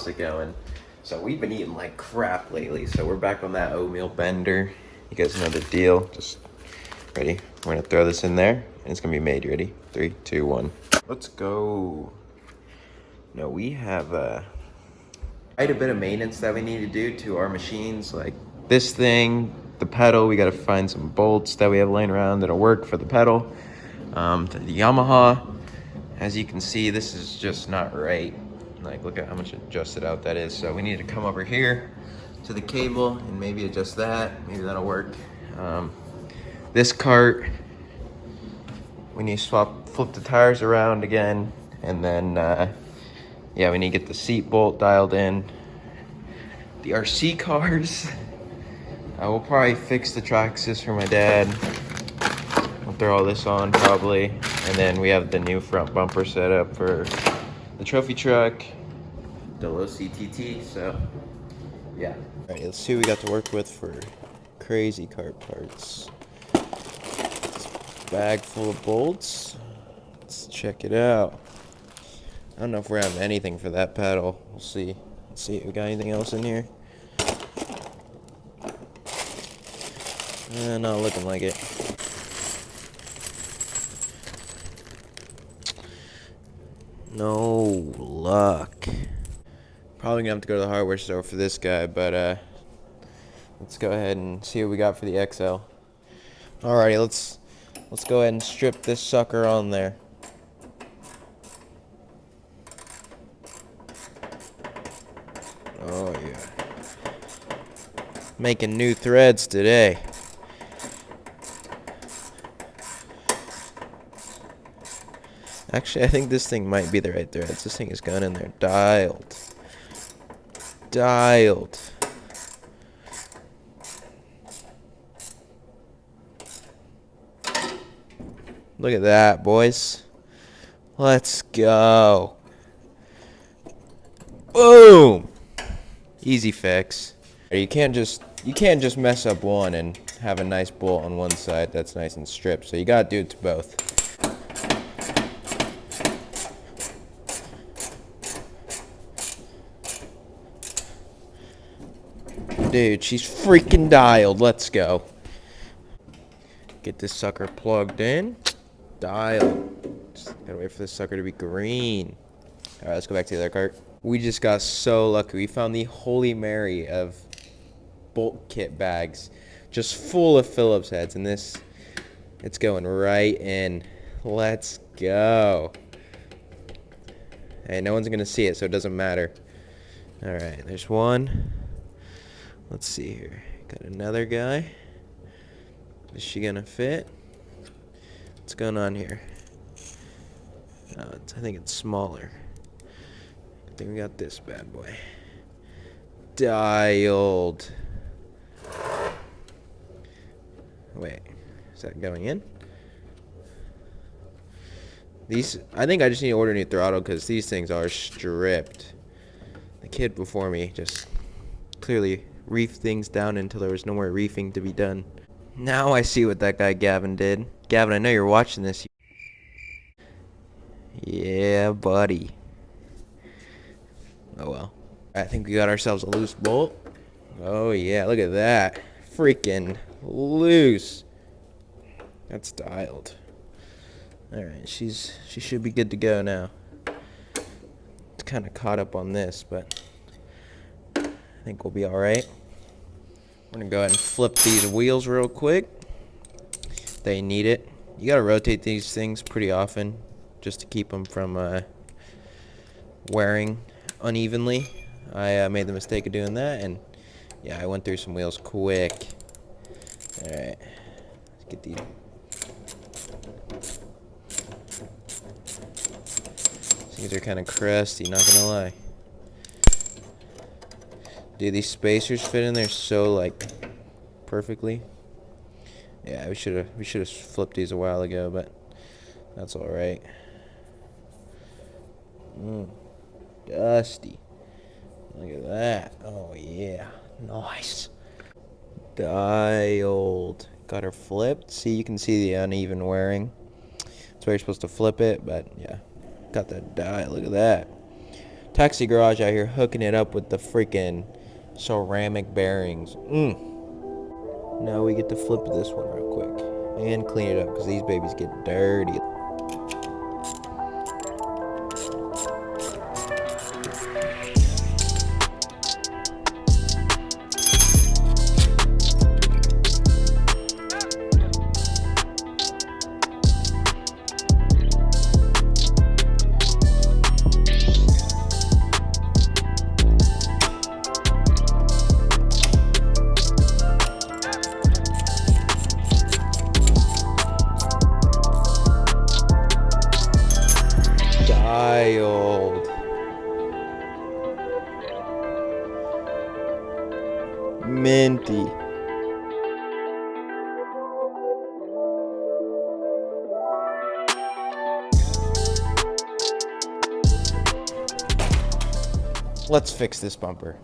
how's it going? So we've been eating like crap lately, so we're back on that oatmeal bender. You guys know the deal. Just ready? We're gonna throw this in there, and it's gonna be made. Ready? 3, 2, 1. Let's go. No, we have quite a bit of maintenance that we need to do to our machines, like this thing, the pedal. We gotta find some bolts that we have laying around that'll work for the pedal. The Yamaha, as you can see, this is just not right. Like, look at how much adjusted out that is. So we need to come over here to the cable and maybe adjust that. Maybe that'll work. This cart, we need to flip the tires around again, and then yeah, we need to get the seat bolt dialed in. The RC cars, I will probably fix the track assist for my dad. We'll throw all this on probably, and then we have the new front bumper set up for the trophy truck, the losi TT. So yeah. All right, let's see what we got to work with for crazy cart parts. Bag full of bolts. Let's check it out. I don't know if we're having anything for that pedal. We'll see. Let's see if we got anything else in here. Not looking like it. No luck. Probably gonna have to go to the hardware store for this guy, but let's go ahead and see what we got for the XL. Alrighty, let's go ahead and strip this sucker on there. Oh yeah. Making new threads today. Actually, I think this thing might be the right threads. This thing is going in there. Dialed. Look at that, boys. Let's go. Boom. Easy fix. You can't just mess up one and have a nice bolt on one side that's nice and stripped. So you gotta do it to both. Dude, she's freaking dialed. Let's go. Get this sucker plugged in. Dialed. Just gotta wait for this sucker to be green. Alright, let's go back to the other cart. We just got so lucky. We found the Holy Mary of bolt kit bags. Just full of Phillips heads. And this, it's going right in. Let's go. Hey, no one's gonna see it, so it doesn't matter. Alright, there's one. Let's see here. Got another guy. Is she gonna fit? What's going on here? I think it's smaller. I think we got this bad boy. Dialed. Wait, is that going in? These, I think I just need to order a new throttle because these things are stripped. The kid before me just clearly reefed things down until there was no more reefing to be done. Now I see what that guy Gavin did. Gavin, I know you're watching this. Yeah, buddy. Oh well. I think we got ourselves a loose bolt. Oh yeah, look at that. Freaking loose. That's dialed. Alright, she should be good to go now. It's kind of caught up on this, but I think we'll be alright. We're going to go ahead and flip these wheels real quick. They need it. You got to rotate these things pretty often just to keep them from wearing unevenly. I made the mistake of doing that, and yeah, I went through some wheels quick. Alright, let's get these. These are kind of crusty, not gonna lie. Dude, these spacers fit in there so like perfectly. Yeah, we should have flipped these a while ago, but that's all right. Dusty. Look at that. Oh yeah, nice. Dialed. Got her flipped. See, you can see the uneven wearing. That's where you're supposed to flip it, but yeah, got that dial. Look at that. Taxi garage out here hooking it up with the freaking ceramic bearings. Now we get to flip this one real quick and clean it up because these babies get dirty. Dialed. Minty. Let's fix this bumper.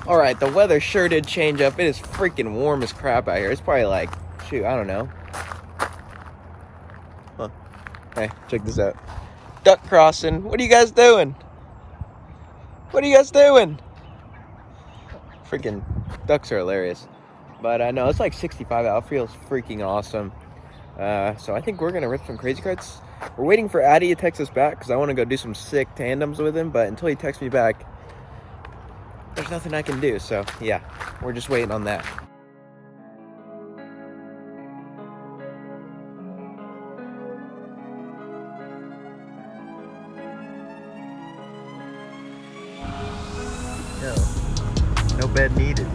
All right, the weather sure did change up. It is freaking warm as crap out here. It's probably like, shoot, I don't know. Huh. Hey, check this out. Duck crossing. What are you guys doing? What are you guys doing? Freaking ducks are hilarious. But I know it's like 65 out. It feels freaking awesome. So I think we're going to rip some crazy carts. We're waiting for Addy to text us back because I want to go do some sick tandems with him. But until he texts me back, there's nothing I can do. So yeah, we're just waiting on that. No bed needed.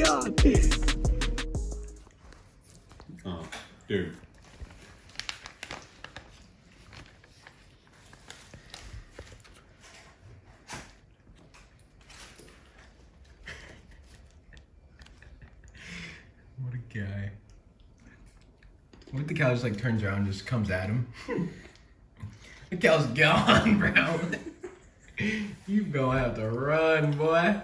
god. Oh, dude. What a guy. What if the cow just like turns around and just comes at him? The cow's gone, bro. You gonna have to run, boy.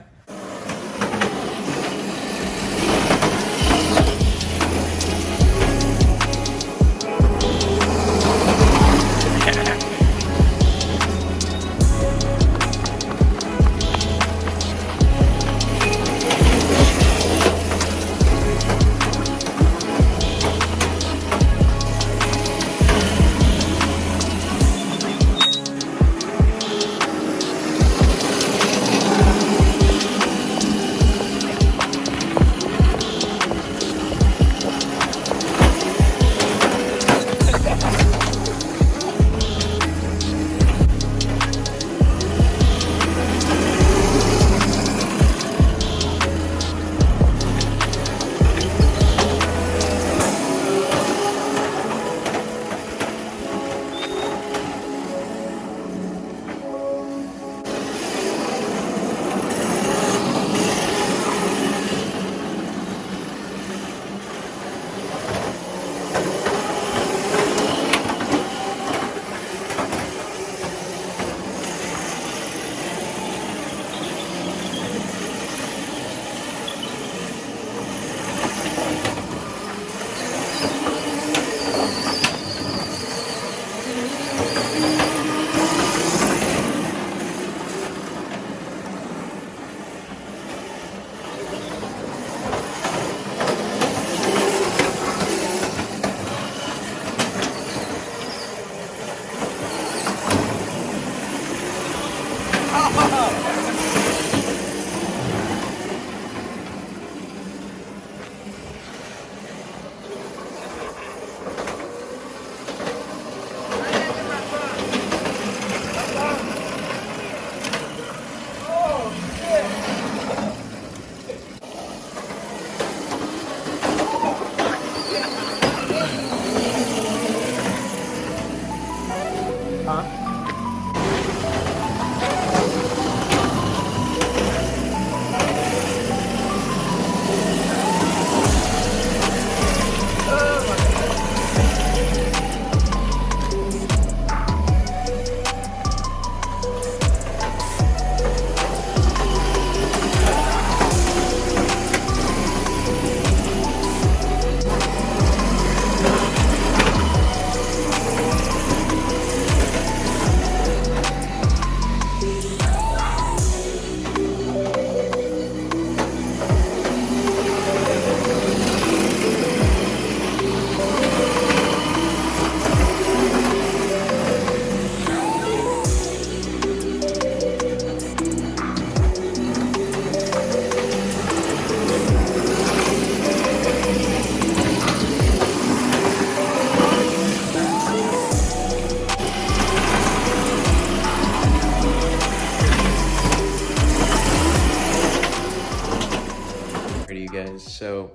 You guys, so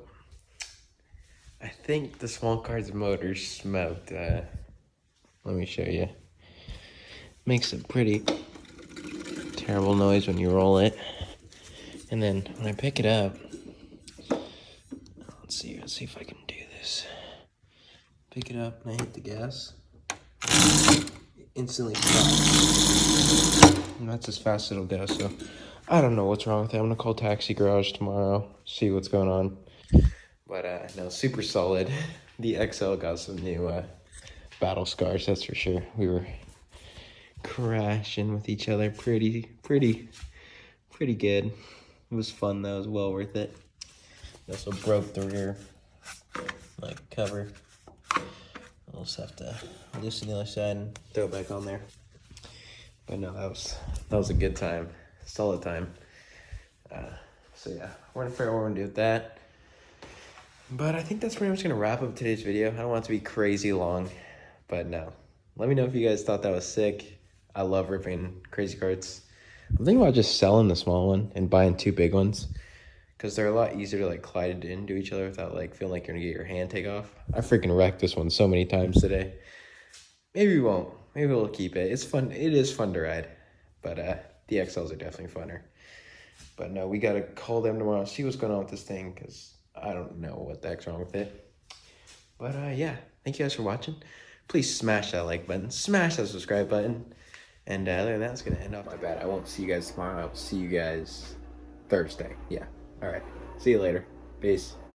I think the small car's motor smoked. Let me show you. Makes a pretty terrible noise when you roll it, and then when I pick it up, let's see if I can do this. Pick it up and I hit the gas, it instantly stops, and that's as fast as it'll go. So I don't know what's wrong with it. I'm gonna call Taxi Garage tomorrow, see what's going on. But no, super solid. The XL got some new battle scars, that's for sure. We were crashing with each other pretty good. It was fun though, it was well worth it. We also broke the rear cover. I'll just have to loosen the other side and throw it back on there. But no, that was a good time, solid time. So yeah, we're gonna figure out what we're gonna do with that. But I think that's pretty much gonna wrap up today's video. I don't want it to be crazy long, but no. Let me know if you guys thought that was sick. I love ripping crazy carts. I'm thinking about just selling the small one and buying two big ones, because they're a lot easier to like glide into each other without like feeling like you're gonna get your hand take off. I freaking wrecked this one so many times today. Maybe we won't. Maybe we'll keep it. It's fun. It is fun to ride, but the XLs are definitely funner. But no, we gotta call them tomorrow, see what's going on with this thing, because I don't know what the heck's wrong with it. But yeah, thank you guys for watching. Please smash that like button, smash that subscribe button. And other than that, it's gonna end off. My bad. I won't see you guys tomorrow. I'll see you guys Thursday. Yeah. All right. See you later. Peace.